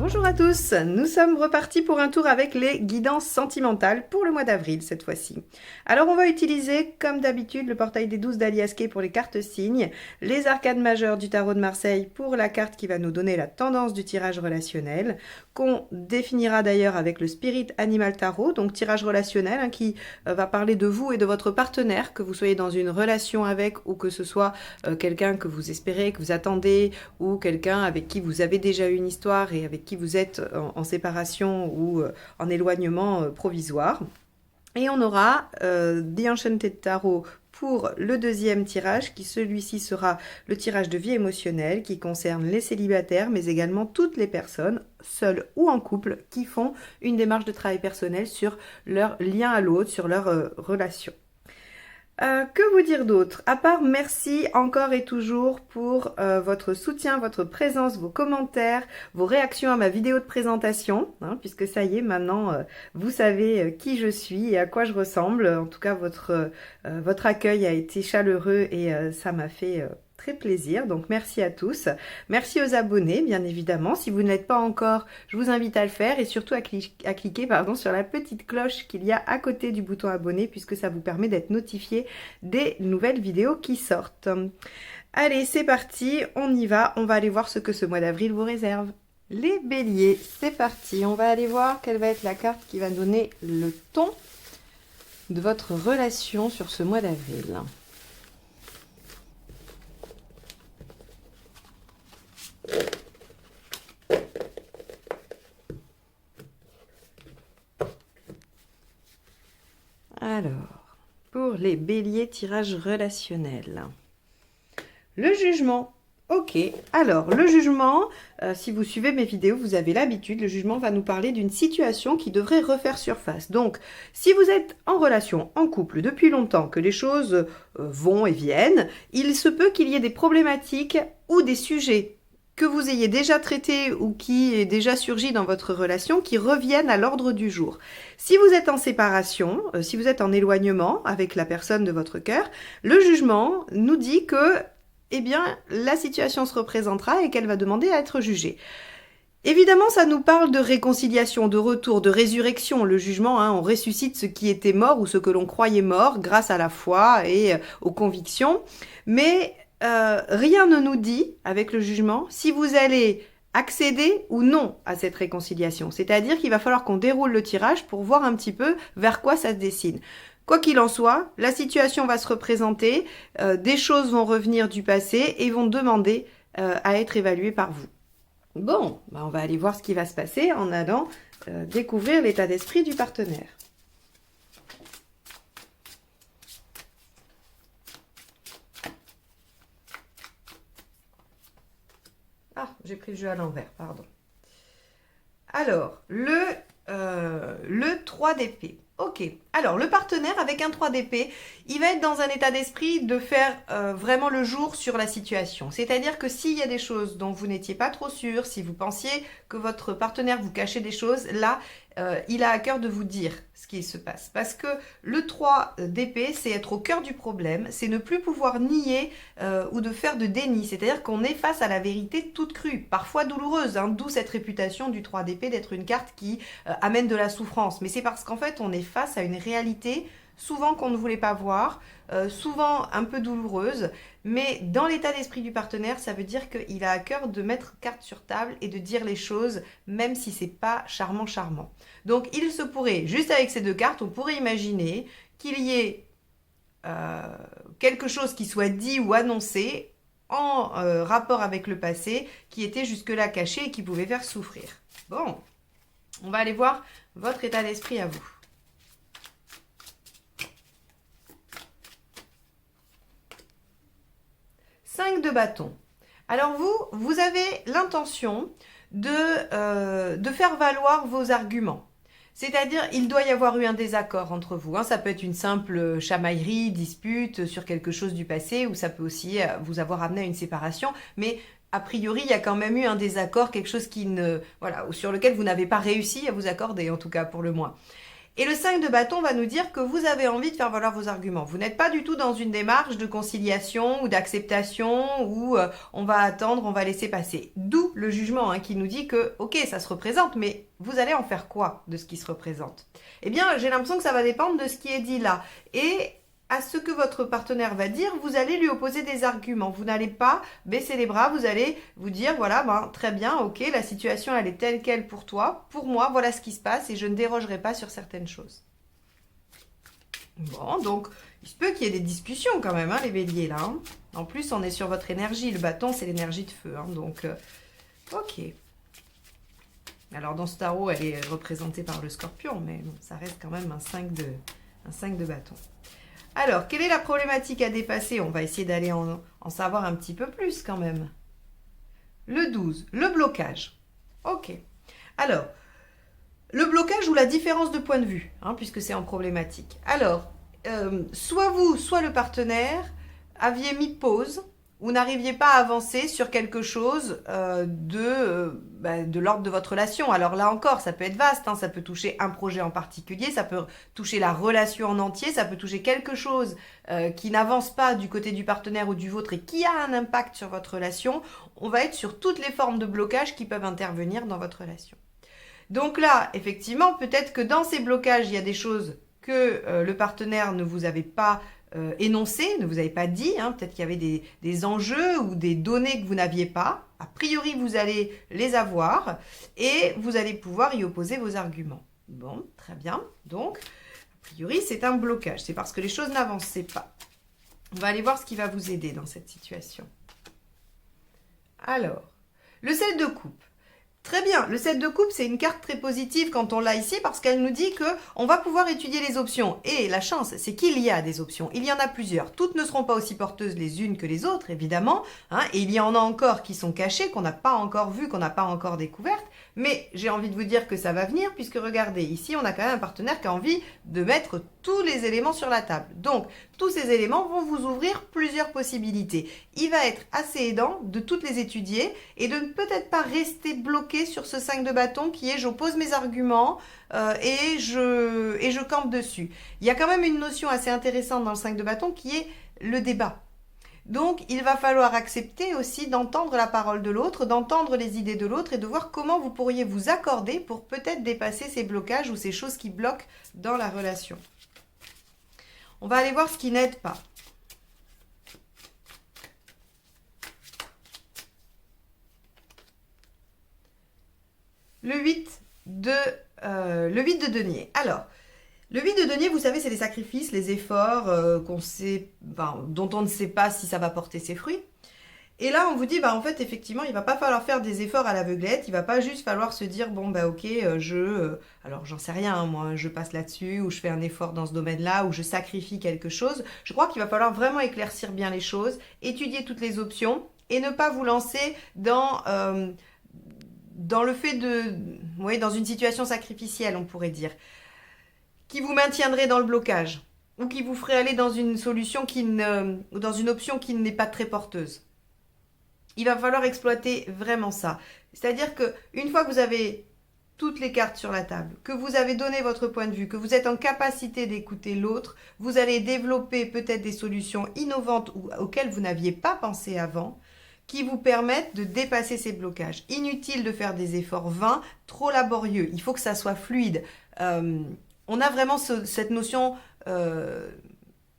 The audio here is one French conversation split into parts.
Bonjour à tous, nous sommes repartis pour un tour avec les guidances sentimentales pour le mois d'avril cette fois-ci. Alors on va utiliser comme d'habitude le portail des 12 d'Alias Kay pour les cartes signes, les arcades majeures du tarot de Marseille pour la carte qui va nous donner la tendance du tirage relationnel, qu'on définira d'ailleurs avec le Spirit Animal Tarot, donc tirage relationnel qui va parler de vous et de votre partenaire, que vous soyez dans une relation avec ou que ce soit quelqu'un que vous espérez, que vous attendez ou quelqu'un avec qui vous avez déjà eu une histoire et avec qui vous êtes en séparation ou en éloignement provisoire. Et on aura The Enchanted Tarot pour le deuxième tirage, qui celui-ci sera le tirage de vie émotionnelle, qui concerne les célibataires, mais également toutes les personnes, seules ou en couple, qui font une démarche de travail personnel sur leur lien à l'autre, sur leur relation. Que vous dire d'autre? À part merci encore et toujours pour votre soutien, votre présence, vos commentaires, vos réactions à ma vidéo de présentation, puisque ça y est, maintenant vous savez qui je suis et à quoi je ressemble. En tout cas, votre accueil a été chaleureux et ça m'a fait très plaisir, donc merci à tous. Merci aux abonnés, bien évidemment. Si vous ne l'êtes pas encore, je vous invite à le faire et surtout à cliquer sur la petite cloche qu'il y a à côté du bouton abonné, puisque ça vous permet d'être notifié des nouvelles vidéos qui sortent. Allez, c'est parti, on y va. On va aller voir ce que ce mois d'avril vous réserve. Les béliers, c'est parti. On va aller voir quelle va être la carte qui va donner le ton de votre relation sur ce mois d'avril. Alors, pour les béliers, tirage relationnel. Le jugement. Ok, alors le jugement, si vous suivez mes vidéos, vous avez l'habitude, le jugement va nous parler d'une situation qui devrait refaire surface. Donc, si vous êtes en relation, en couple depuis longtemps, que les choses vont et viennent, il se peut qu'il y ait des problématiques ou des sujets que vous ayez déjà traité ou qui est déjà surgi dans votre relation, qui reviennent à l'ordre du jour. Si vous êtes en séparation, si vous êtes en éloignement avec la personne de votre cœur, le jugement nous dit que, eh bien, la situation se représentera et qu'elle va demander à être jugée. Évidemment, ça nous parle de réconciliation, de retour, de résurrection. Le jugement, on ressuscite ce qui était mort ou ce que l'on croyait mort grâce à la foi et aux convictions. Mais rien ne nous dit, avec le jugement, si vous allez accéder ou non à cette réconciliation. C'est-à-dire qu'il va falloir qu'on déroule le tirage pour voir un petit peu vers quoi ça se dessine. Quoi qu'il en soit, la situation va se représenter, des choses vont revenir du passé et vont demander à être évaluées par vous. Bon, on va aller voir ce qui va se passer en allant découvrir l'état d'esprit du partenaire. Ah, j'ai pris le jeu à l'envers, pardon. Alors, le 3 d'épée. Ok, alors le partenaire avec un 3 d'épée, il va être dans un état d'esprit de faire vraiment le jour sur la situation. C'est-à-dire que s'il y a des choses dont vous n'étiez pas trop sûr, si vous pensiez que votre partenaire vous cachait des choses, là, il a à cœur de vous dire ce qui se passe. Parce que le 3 d'épée, c'est être au cœur du problème, c'est ne plus pouvoir nier ou de faire de déni. C'est-à-dire qu'on est face à la vérité toute crue, parfois douloureuse, d'où cette réputation du 3 d'épée d'être une carte qui amène de la souffrance. Mais c'est parce qu'en fait, on est face à une réalité souvent qu'on ne voulait pas voir, souvent un peu douloureuse, mais dans l'état d'esprit du partenaire, ça veut dire qu'il a à cœur de mettre carte sur table et de dire les choses, même si c'est pas charmant. Donc il se pourrait, juste avec ces deux cartes, on pourrait imaginer qu'il y ait quelque chose qui soit dit ou annoncé en rapport avec le passé, qui était jusque-là caché et qui pouvait faire souffrir. Bon, on va aller voir votre état d'esprit à vous. 5 de bâton. Alors vous avez l'intention de faire valoir vos arguments. C'est-à-dire, il doit y avoir eu un désaccord entre vous. Ça peut être une simple chamaillerie, dispute sur quelque chose du passé, ou ça peut aussi vous avoir amené à une séparation. Mais a priori, il y a quand même eu un désaccord, quelque chose qui sur lequel vous n'avez pas réussi à vous accorder, en tout cas pour le moins. Et le 5 de bâton va nous dire que vous avez envie de faire valoir vos arguments. Vous n'êtes pas du tout dans une démarche de conciliation ou d'acceptation où on va attendre, on va laisser passer. D'où le jugement qui nous dit que, ok, ça se représente, mais vous allez en faire quoi de ce qui se représente? Eh bien, j'ai l'impression que ça va dépendre de ce qui est dit là. Et à ce que votre partenaire va dire, vous allez lui opposer des arguments. Vous n'allez pas baisser les bras, vous allez vous dire, voilà, très bien, ok, la situation, elle est telle qu'elle pour toi. Pour moi, voilà ce qui se passe et je ne dérogerai pas sur certaines choses. Bon, donc, il se peut qu'il y ait des discussions quand même, les béliers, là. En plus, on est sur votre énergie. Le bâton, c'est l'énergie de feu. Donc, ok. Alors, dans ce tarot, elle est représentée par le scorpion, mais bon, ça reste quand même un 5 de bâton. Alors, quelle est la problématique à dépasser? On va essayer d'aller en savoir un petit peu plus quand même. Le 12, le blocage. Ok. Alors, le blocage ou la différence de point de vue, puisque c'est en problématique. Alors, soit vous, soit le partenaire aviez mis pause ou n'arriviez pas à avancer sur quelque chose de l'ordre de votre relation. Alors là encore, ça peut être vaste, ça peut toucher un projet en particulier, ça peut toucher la relation en entier, ça peut toucher quelque chose qui n'avance pas du côté du partenaire ou du vôtre et qui a un impact sur votre relation. On va être sur toutes les formes de blocage qui peuvent intervenir dans votre relation. Donc là, effectivement, peut-être que dans ces blocages, il y a des choses que le partenaire ne vous avait pas énoncées, ne vous avait pas dit. Peut-être qu'il y avait des enjeux ou des données que vous n'aviez pas. A priori, vous allez les avoir et vous allez pouvoir y opposer vos arguments. Bon, très bien. Donc, a priori, c'est un blocage. C'est parce que les choses n'avançaient pas. On va aller voir ce qui va vous aider dans cette situation. Alors, le 7 de coupe. Très bien, le 7 de coupe, c'est une carte très positive quand on l'a ici parce qu'elle nous dit qu'on va pouvoir étudier les options. Et la chance, c'est qu'il y a des options. Il y en a plusieurs. Toutes ne seront pas aussi porteuses les unes que les autres, évidemment. Et il y en a encore qui sont cachées, qu'on n'a pas encore vues, qu'on n'a pas encore découvertes. Mais j'ai envie de vous dire que ça va venir puisque regardez, ici, on a quand même un partenaire qui a envie de mettre tous les éléments sur la table. Donc, tous ces éléments vont vous ouvrir plusieurs possibilités. Il va être assez aidant de toutes les étudier et de ne peut-être pas rester bloqué sur ce 5 de bâton qui est j'oppose mes arguments et je campe dessus. Il y a quand même une notion assez intéressante dans le 5 de bâton qui est le débat. Donc, il va falloir accepter aussi d'entendre la parole de l'autre, d'entendre les idées de l'autre et de voir comment vous pourriez vous accorder pour peut-être dépasser ces blocages ou ces choses qui bloquent dans la relation. On va aller voir ce qui n'aide pas. Le 8 de denier. Alors, le 8 de denier, vous savez, c'est les sacrifices, les efforts dont on ne sait pas si ça va porter ses fruits. Et là, on vous dit, en fait, effectivement, il va pas falloir faire des efforts à l'aveuglette. Il va pas juste falloir se dire, ok, alors j'en sais rien, moi, je passe là-dessus, ou je fais un effort dans ce domaine-là, ou je sacrifie quelque chose. Je crois qu'il va falloir vraiment éclaircir bien les choses, étudier toutes les options, et ne pas vous lancer dans le fait dans une situation sacrificielle, on pourrait dire, qui vous maintiendrait dans le blocage, ou qui vous ferait aller dans une solution dans une option qui n'est pas très porteuse. Il va falloir exploiter vraiment ça. C'est-à-dire qu'une fois que vous avez toutes les cartes sur la table, que vous avez donné votre point de vue, que vous êtes en capacité d'écouter l'autre, vous allez développer peut-être des solutions innovantes auxquelles vous n'aviez pas pensé avant, qui vous permettent de dépasser ces blocages. Inutile de faire des efforts vains, trop laborieux. Il faut que ça soit fluide. On a vraiment cette notion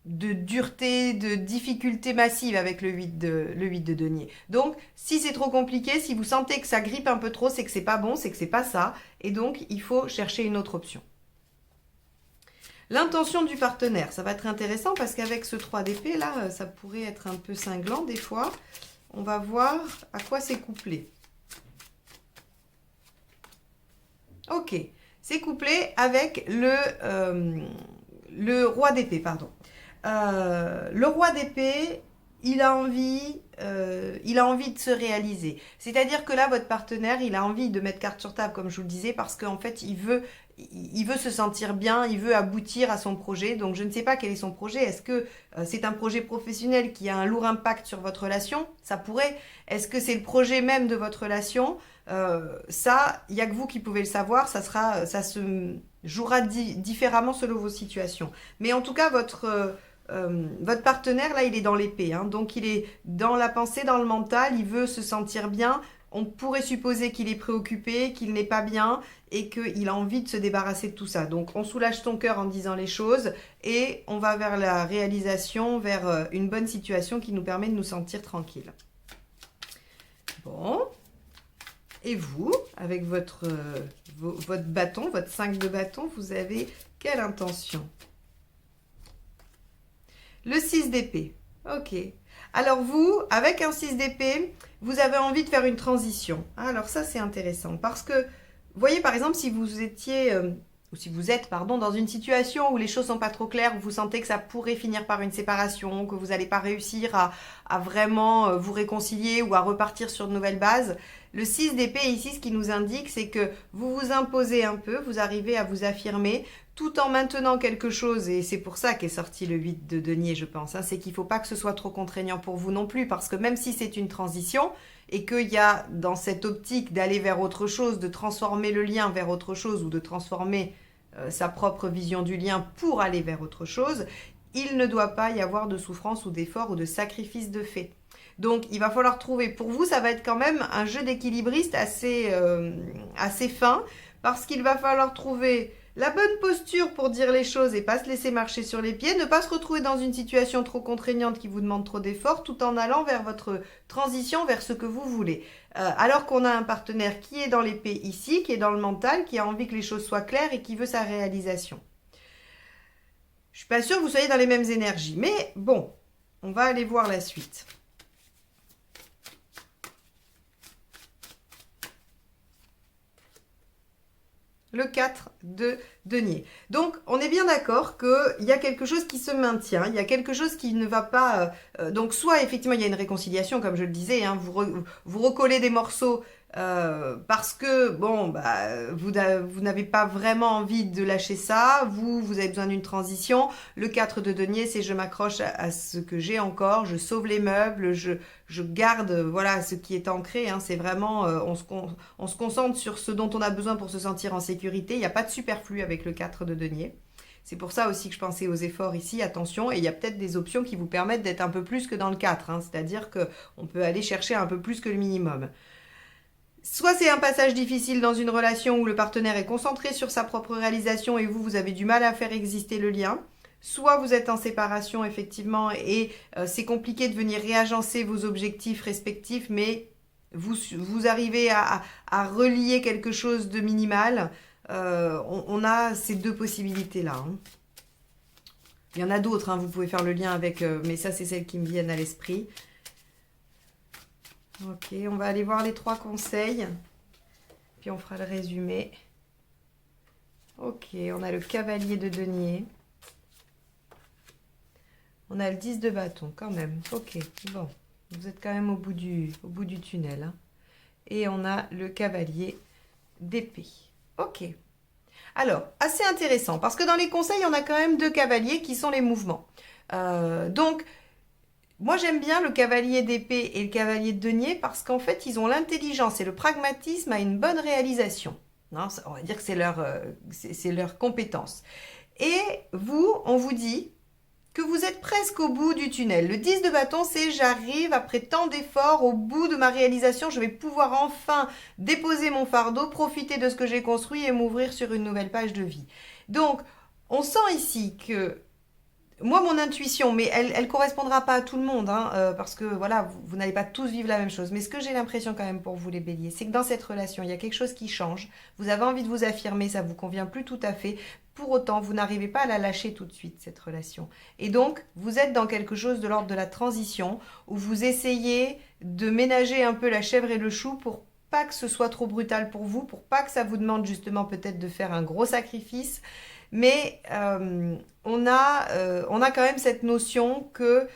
de dureté, de difficulté massive avec le 8 de denier. Donc, si c'est trop compliqué, si vous sentez que ça grippe un peu trop, c'est que c'est pas bon, c'est que c'est pas ça. Et donc, il faut chercher une autre option. L'intention du partenaire, ça va être intéressant parce qu'avec ce 3 d'épée, là, ça pourrait être un peu cinglant des fois. On va voir à quoi c'est couplé. Ok, c'est couplé avec le roi d'épée, pardon. Le roi d'épée, il a envie de se réaliser. C'est-à-dire que là, votre partenaire, il a envie de mettre carte sur table, comme je vous le disais, parce qu'en fait, il veut se sentir bien, il veut aboutir à son projet. Donc, je ne sais pas quel est son projet. Est-ce que c'est un projet professionnel qui a un lourd impact sur votre relation? Ça pourrait. Est-ce que c'est le projet même de votre relation? Ça, il n'y a que vous qui pouvez le savoir. Ça se jouera différemment selon vos situations. Mais en tout cas, votre partenaire, là, il est dans l'épée, hein, donc il est dans la pensée, dans le mental, il veut se sentir bien. On pourrait supposer qu'il est préoccupé, qu'il n'est pas bien et qu'il a envie de se débarrasser de tout ça. Donc on soulage ton cœur en disant les choses et on va vers la réalisation, vers une bonne situation qui nous permet de nous sentir tranquilles. Bon. Et vous, avec votre bâton, votre 5 de bâton, vous avez quelle intention? Le 6 d'épée. Ok. Alors vous, avec un 6 d'épée, vous avez envie de faire une transition. Alors ça, c'est intéressant parce que, vous voyez, par exemple, si vous étiez, ou si vous êtes, pardon, dans une situation où les choses sont pas trop claires, où vous sentez que ça pourrait finir par une séparation, que vous n'allez pas réussir à vraiment vous réconcilier ou à repartir sur de nouvelles bases, le 6 d'épée ici, ce qui nous indique, c'est que vous vous imposez un peu, vous arrivez à vous affirmer, tout en maintenant quelque chose, et c'est pour ça qu'est sorti le 8 de denier, je pense, hein, c'est qu'il ne faut pas que ce soit trop contraignant pour vous non plus, parce que même si c'est une transition, et qu'il y a dans cette optique d'aller vers autre chose, de transformer le lien vers autre chose, ou de transformer sa propre vision du lien pour aller vers autre chose, il ne doit pas y avoir de souffrance ou d'effort ou de sacrifice de fait. Donc, il va falloir trouver, pour vous, ça va être quand même un jeu d'équilibriste assez fin, parce qu'il va falloir trouver la bonne posture pour dire les choses et pas se laisser marcher sur les pieds, ne pas se retrouver dans une situation trop contraignante qui vous demande trop d'efforts, tout en allant vers votre transition, vers ce que vous voulez. Alors qu'on a un partenaire qui est dans l'épée ici, qui est dans le mental, qui a envie que les choses soient claires et qui veut sa réalisation. Je ne suis pas sûre que vous soyez dans les mêmes énergies, mais bon, on va aller voir la suite. Le 4 de denier. Donc, on est bien d'accord qu'il y a quelque chose qui se maintient, il y a quelque chose qui ne va pas... donc, soit effectivement, il y a une réconciliation, comme je le disais, hein, vous recollez des morceaux parce que, bon, bah, vous n'avez pas vraiment envie de lâcher ça, vous avez besoin d'une transition. Le 4 de denier, c'est je m'accroche à ce que j'ai encore, je sauve les meubles, je garde voilà, ce qui est ancré, hein, c'est vraiment, on se concentre sur ce dont on a besoin pour se sentir en sécurité, il n'y a pas de superflu avec le 4 de denier. C'est pour ça aussi que je pensais aux efforts ici, attention, et il y a peut-être des options qui vous permettent d'être un peu plus que dans le 4, hein, c'est-à-dire qu'on peut aller chercher un peu plus que le minimum. Soit c'est un passage difficile dans une relation où le partenaire est concentré sur sa propre réalisation et vous avez du mal à faire exister le lien. Soit vous êtes en séparation, effectivement, et c'est compliqué de venir réagencer vos objectifs respectifs, mais vous arrivez à relier quelque chose de minimal. On a ces deux possibilités-là. Hein. Il y en a d'autres, hein, vous pouvez faire le lien avec, mais ça, c'est celles qui me viennent à l'esprit. Ok, on va aller voir les 3 conseils, puis on fera le résumé. Ok, on a le cavalier de denier. On a le 10 de bâton, quand même. Ok, bon, vous êtes quand même au bout du tunnel. Hein. Et on a le cavalier d'épée. Ok. Alors, assez intéressant, parce que dans les conseils, on a quand même 2 cavaliers qui sont les mouvements. Donc, moi, j'aime bien le cavalier d'épée et le cavalier de denier parce qu'en fait, ils ont l'intelligence et le pragmatisme à une bonne réalisation. Non, on va dire que c'est leur compétence. Et vous, on vous dit que vous êtes presque au bout du tunnel. Le 10 de bâton, c'est j'arrive après tant d'efforts au bout de ma réalisation. Je vais pouvoir enfin déposer mon fardeau, profiter de ce que j'ai construit et m'ouvrir sur une nouvelle page de vie. Donc, on sent ici que moi, mon intuition, mais elle correspondra pas à tout le monde, hein, parce que voilà, vous n'allez pas tous vivre la même chose. Mais ce que j'ai l'impression quand même pour vous, les béliers, c'est que dans cette relation, il y a quelque chose qui change. Vous avez envie de vous affirmer, ça vous convient plus tout à fait. Pour autant, vous n'arrivez pas à la lâcher tout de suite, cette relation. Et donc, vous êtes dans quelque chose de l'ordre de la transition, où vous essayez de ménager un peu la chèvre et le chou pour pas que ce soit trop brutal pour vous, pour pas que ça vous demande justement peut-être de faire un gros sacrifice. Mais on a quand même cette notion que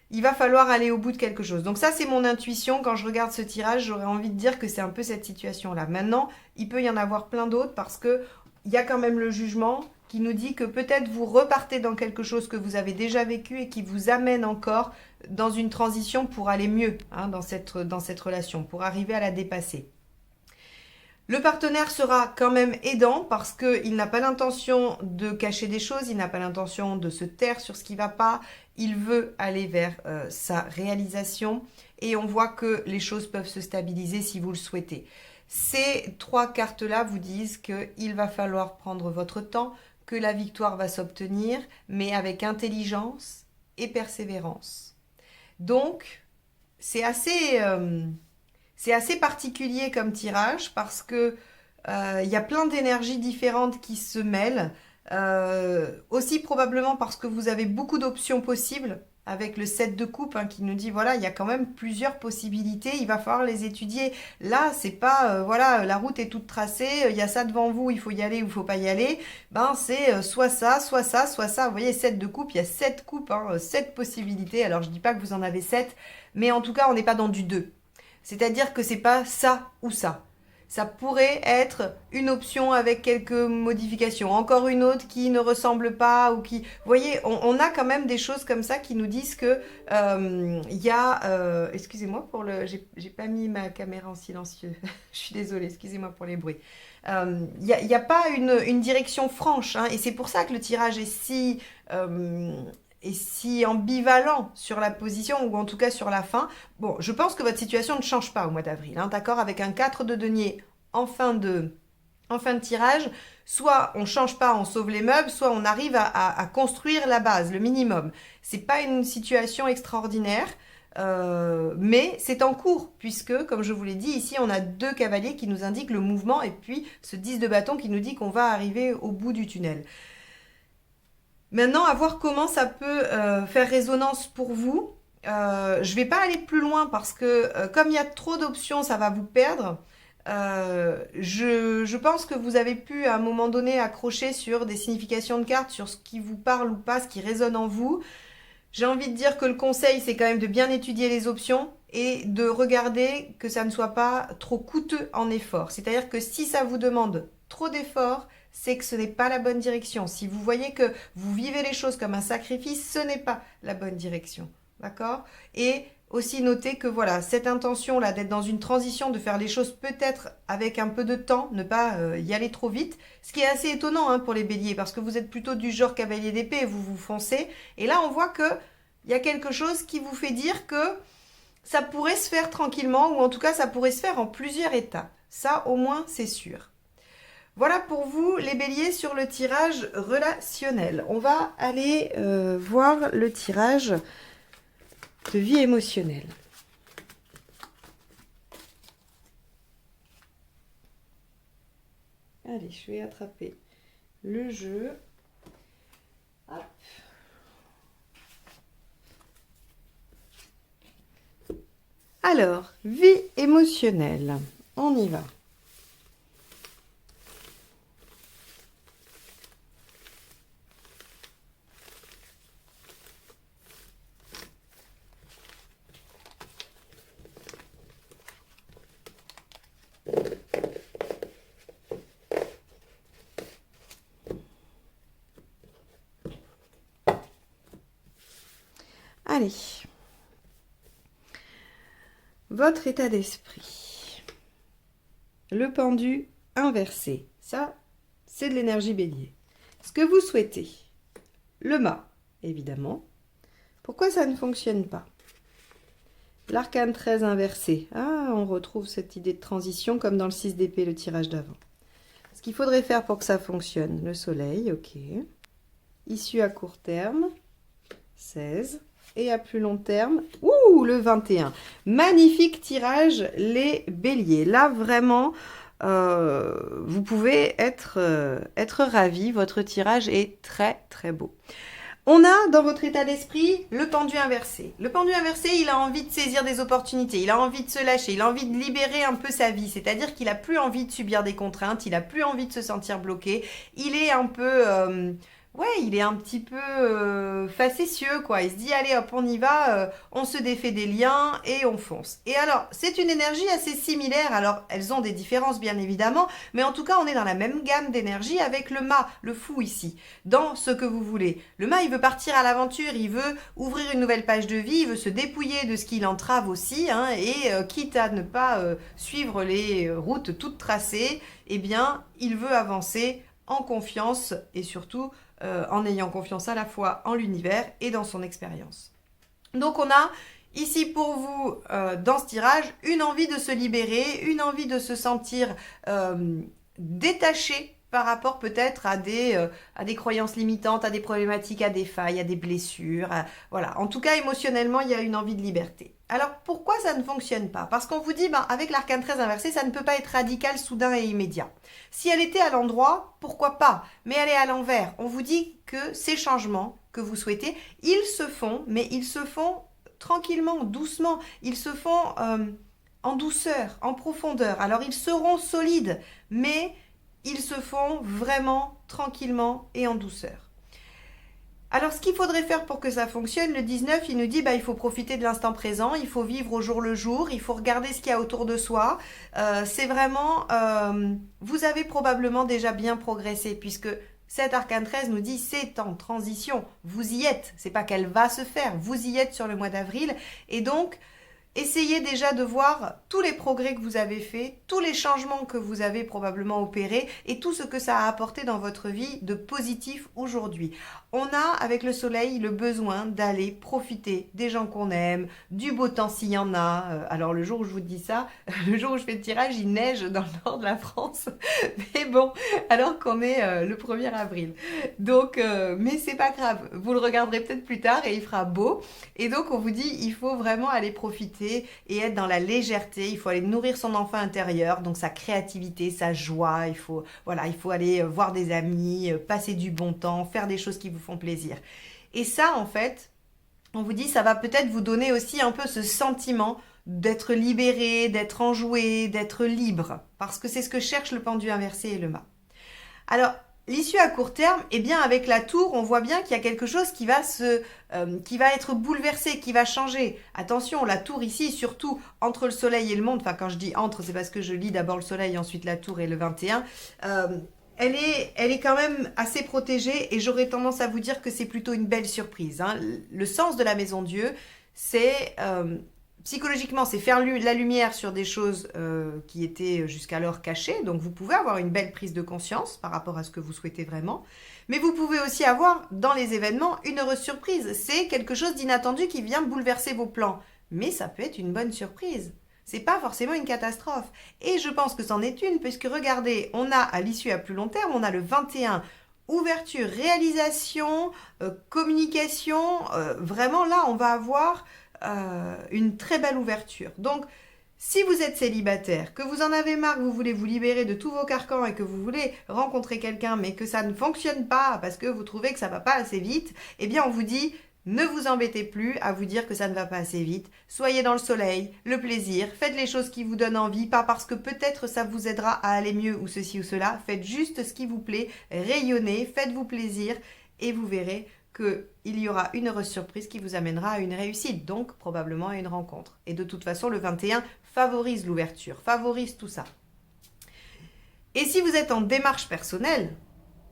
il va falloir aller au bout de quelque chose. Donc ça, c'est mon intuition. Quand je regarde ce tirage, j'aurais envie de dire que c'est un peu cette situation-là. Maintenant, il peut y en avoir plein d'autres parce que il y a quand même le jugement qui nous dit que peut-être vous repartez dans quelque chose que vous avez déjà vécu et qui vous amène encore dans une transition pour aller mieux, hein, dans cette relation, pour arriver à la dépasser. Le partenaire sera quand même aidant parce qu'il n'a pas l'intention de cacher des choses, il n'a pas l'intention de se taire sur ce qui ne va pas, il veut aller vers sa réalisation et on voit que les choses peuvent se stabiliser si vous le souhaitez. Ces 3 cartes-là vous disent qu'il va falloir prendre votre temps, que la victoire va s'obtenir, mais avec intelligence et persévérance. Donc, c'est assez particulier comme tirage parce que y a plein d'énergies différentes qui se mêlent. Aussi probablement parce que vous avez beaucoup d'options possibles avec le 7 de coupe qui nous dit voilà, il y a quand même plusieurs possibilités, il va falloir les étudier. Là, c'est pas voilà, la route est toute tracée, il y a ça devant vous, il faut y aller ou il faut pas y aller. Ben c'est soit ça, soit ça, soit ça. Vous voyez, 7 de coupe, il y a 7 coupes, 7 possibilités. Alors je dis pas que vous en avez 7, mais en tout cas, on n'est pas dans du 2. C'est-à-dire que c'est pas ça ou ça. Ça pourrait être une option avec quelques modifications. Encore une autre qui ne ressemble pas ou qui... Vous voyez, on a quand même des choses comme ça qui nous disent que y a... excusez-moi pour le... J'ai pas mis ma caméra en silencieux. Je suis désolée, excusez-moi pour les bruits. Y a pas une direction franche. Et c'est pour ça que le tirage est si ambivalent sur la position, ou en tout cas sur la fin. Bon, je pense que votre situation ne change pas au mois d'avril, d'accord? Avec un 4 de denier en fin de tirage, soit on ne change pas, on sauve les meubles, soit on arrive à construire la base, le minimum. C'est pas une situation extraordinaire, mais c'est en cours, puisque, comme je vous l'ai dit, ici, on a 2 cavaliers qui nous indiquent le mouvement, et puis ce 10 de bâton qui nous dit qu'on va arriver au bout du tunnel. Maintenant, à voir comment ça peut faire résonance pour vous. Je ne vais pas aller plus loin parce que comme il y a trop d'options, ça va vous perdre. Je pense que vous avez pu à un moment donné accrocher sur des significations de cartes, sur ce qui vous parle ou pas, ce qui résonne en vous. J'ai envie de dire que le conseil, c'est quand même de bien étudier les options et de regarder que ça ne soit pas trop coûteux en effort. C'est-à-dire que si ça vous demande trop d'efforts, c'est que ce n'est pas la bonne direction. Si vous voyez que vous vivez les choses comme un sacrifice, ce n'est pas la bonne direction. D'accord? Et aussi noter que voilà, cette intention-là d'être dans une transition, de faire les choses peut-être avec un peu de temps, ne pas y aller trop vite, ce qui est assez étonnant pour les béliers, parce que vous êtes plutôt du genre cavalier d'épée, vous vous foncez, et là on voit que il y a quelque chose qui vous fait dire que ça pourrait se faire tranquillement, ou en tout cas ça pourrait se faire en plusieurs étapes. Ça au moins c'est sûr. Voilà pour vous les béliers sur le tirage relationnel. On va aller voir le tirage de vie émotionnelle. Allez, je vais attraper le jeu. Hop. Alors, vie émotionnelle. On y va. Allez, votre état d'esprit, le pendu inversé, ça c'est de l'énergie bélier. Ce que vous souhaitez, le mât, évidemment. Pourquoi ça ne fonctionne pas? L'arcane 13 inversé, on retrouve cette idée de transition comme dans le 6 d'épée, le tirage d'avant. Ce qu'il faudrait faire pour que ça fonctionne, le soleil, ok. Issue à court terme, 16. Et à plus long terme, le 21. Magnifique tirage, les béliers. Là, vraiment, vous pouvez être ravis. Votre tirage est très, très beau. On a dans votre état d'esprit le pendu inversé. Le pendu inversé, il a envie de saisir des opportunités, il a envie de se lâcher, il a envie de libérer un peu sa vie. C'est-à-dire qu'il n'a plus envie de subir des contraintes, il n'a plus envie de se sentir bloqué. Il est un peu... ouais, il est un petit peu facétieux, quoi. Il se dit, allez, hop, on y va, on se défait des liens et on fonce. Et alors, c'est une énergie assez similaire. Alors, elles ont des différences, bien évidemment, mais en tout cas, on est dans la même gamme d'énergie avec le mât, le fou ici, dans ce que vous voulez. Le mât, il veut partir à l'aventure, il veut ouvrir une nouvelle page de vie, il veut se dépouiller de ce qui l'entrave aussi, hein, et quitte à ne pas suivre les routes toutes tracées, eh bien, il veut avancer en confiance et surtout en ayant confiance à la fois en l'univers et dans son expérience. Donc on a ici pour vous, dans ce tirage, une envie de se libérer, une envie de se sentir détaché par rapport peut-être à des croyances limitantes, à des problématiques, à des failles, à des blessures. Voilà. En tout cas, émotionnellement, il y a une envie de liberté. Alors, pourquoi ça ne fonctionne pas? Parce qu'on vous dit, avec l'arcane 13 inversé, ça ne peut pas être radical, soudain et immédiat. Si elle était à l'endroit, pourquoi pas? Mais elle est à l'envers. On vous dit que ces changements que vous souhaitez, ils se font, mais ils se font tranquillement, doucement. Ils se font en douceur, en profondeur. Alors, ils seront solides, mais ils se font vraiment tranquillement et en douceur. Alors, ce qu'il faudrait faire pour que ça fonctionne, le 19, il nous dit il faut profiter de l'instant présent, il faut vivre au jour le jour, il faut regarder ce qu'il y a autour de soi. C'est vraiment, vous avez probablement déjà bien progressé, puisque cet arcane 13 nous dit c'est en transition. Vous y êtes, c'est pas qu'elle va se faire, vous y êtes sur le mois d'avril. Et donc, essayez déjà de voir tous les progrès que vous avez faits, tous les changements que vous avez probablement opérés et tout ce que ça a apporté dans votre vie de positif aujourd'hui. On a, avec le soleil, le besoin d'aller profiter des gens qu'on aime, du beau temps s'il y en a. Alors le jour où je vous dis ça, le jour où je fais le tirage, il neige dans le nord de la France. Mais bon, alors qu'on est le 1er avril. Donc, mais c'est pas grave, vous le regarderez peut-être plus tard et il fera beau. Et donc on vous dit, il faut vraiment aller profiter et être dans la légèreté. Il faut aller nourrir son enfant intérieur, donc sa créativité, sa joie. Il faut aller voir des amis, passer du bon temps, faire des choses qui vous font plaisir. Et ça, en fait, on vous dit, ça va peut-être vous donner aussi un peu ce sentiment d'être libéré, d'être enjoué, d'être libre. Parce que c'est ce que cherche le pendu inversé et le mât. Alors, l'issue à court terme, eh bien avec la tour, on voit bien qu'il y a quelque chose qui va être bouleversé, qui va changer. Attention, la tour ici, surtout entre le soleil et le monde, enfin quand je dis entre, c'est parce que je lis d'abord le soleil, ensuite la tour et le 21, elle est quand même assez protégée et j'aurais tendance à vous dire que c'est plutôt une belle surprise. Hein. Le sens de la maison Dieu, c'est... psychologiquement, c'est faire la lumière sur des choses qui étaient jusqu'alors cachées. Donc, vous pouvez avoir une belle prise de conscience par rapport à ce que vous souhaitez vraiment. Mais vous pouvez aussi avoir, dans les événements, une heureuse surprise. C'est quelque chose d'inattendu qui vient bouleverser vos plans. Mais ça peut être une bonne surprise. C'est pas forcément une catastrophe. Et je pense que c'en est une, puisque regardez, on a à l'issue à plus long terme, on a le 21, ouverture, réalisation, communication. Vraiment, là, on va avoir... une très belle ouverture. Donc, si vous êtes célibataire, que vous en avez marre, que vous voulez vous libérer de tous vos carcans et que vous voulez rencontrer quelqu'un, mais que ça ne fonctionne pas parce que vous trouvez que ça ne va pas assez vite, eh bien, on vous dit, ne vous embêtez plus à vous dire que ça ne va pas assez vite. Soyez dans le soleil, le plaisir, faites les choses qui vous donnent envie, pas parce que peut-être ça vous aidera à aller mieux ou ceci ou cela. Faites juste ce qui vous plaît, rayonnez, faites-vous plaisir et vous verrez qu'il y aura une heureuse surprise qui vous amènera à une réussite, donc probablement à une rencontre. Et de toute façon, le 21 favorise l'ouverture, favorise tout ça. Et si vous êtes en démarche personnelle,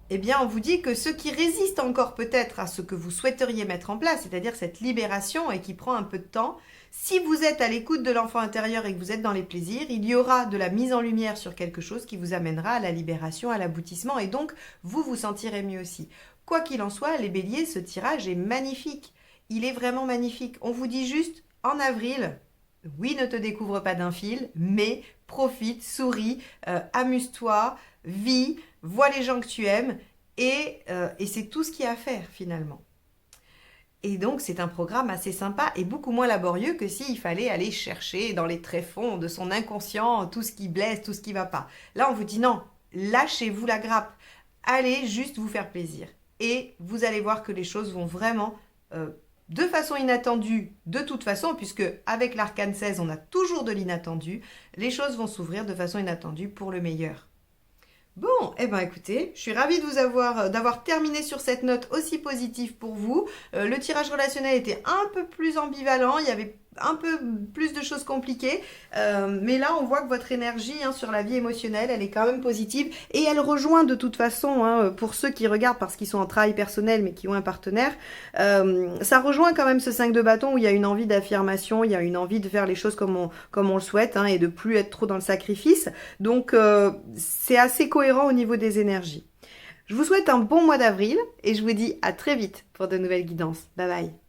eh bien on vous dit que ce qui résiste encore peut-être à ce que vous souhaiteriez mettre en place, c'est-à-dire cette libération et qui prend un peu de temps, si vous êtes à l'écoute de l'enfant intérieur et que vous êtes dans les plaisirs, il y aura de la mise en lumière sur quelque chose qui vous amènera à la libération, à l'aboutissement et donc vous vous sentirez mieux aussi. Quoi qu'il en soit, les béliers, ce tirage est magnifique. Il est vraiment magnifique. On vous dit juste, en avril, oui, ne te découvre pas d'un fil, mais profite, souris, amuse-toi, vis, vois les gens que tu aimes, et c'est tout ce qu'il y a à faire finalement. Et donc, c'est un programme assez sympa et beaucoup moins laborieux que s'il fallait aller chercher dans les tréfonds de son inconscient tout ce qui blesse, tout ce qui ne va pas. Là, on vous dit non, lâchez-vous la grappe. Allez juste vous faire plaisir. Et vous allez voir que les choses vont vraiment, de façon inattendue, de toute façon, puisque avec l'arcane 16, on a toujours de l'inattendu, les choses vont s'ouvrir de façon inattendue pour le meilleur. Bon, eh ben écoutez, je suis ravie de vous d'avoir terminé sur cette note aussi positive pour vous. Le tirage relationnel était un peu plus ambivalent, il y avait un peu plus de choses compliquées, mais là on voit que votre énergie hein, sur la vie émotionnelle, elle est quand même positive et elle rejoint de toute façon, hein, pour ceux qui regardent parce qu'ils sont en travail personnel mais qui ont un partenaire, ça rejoint quand même ce 5 de bâton où il y a une envie d'affirmation, il y a une envie de faire les choses comme on le souhaite hein, et de plus être trop dans le sacrifice. Donc c'est assez cohérent au niveau des énergies. Je vous souhaite un bon mois d'avril et je vous dis à très vite pour de nouvelles guidances. Bye bye.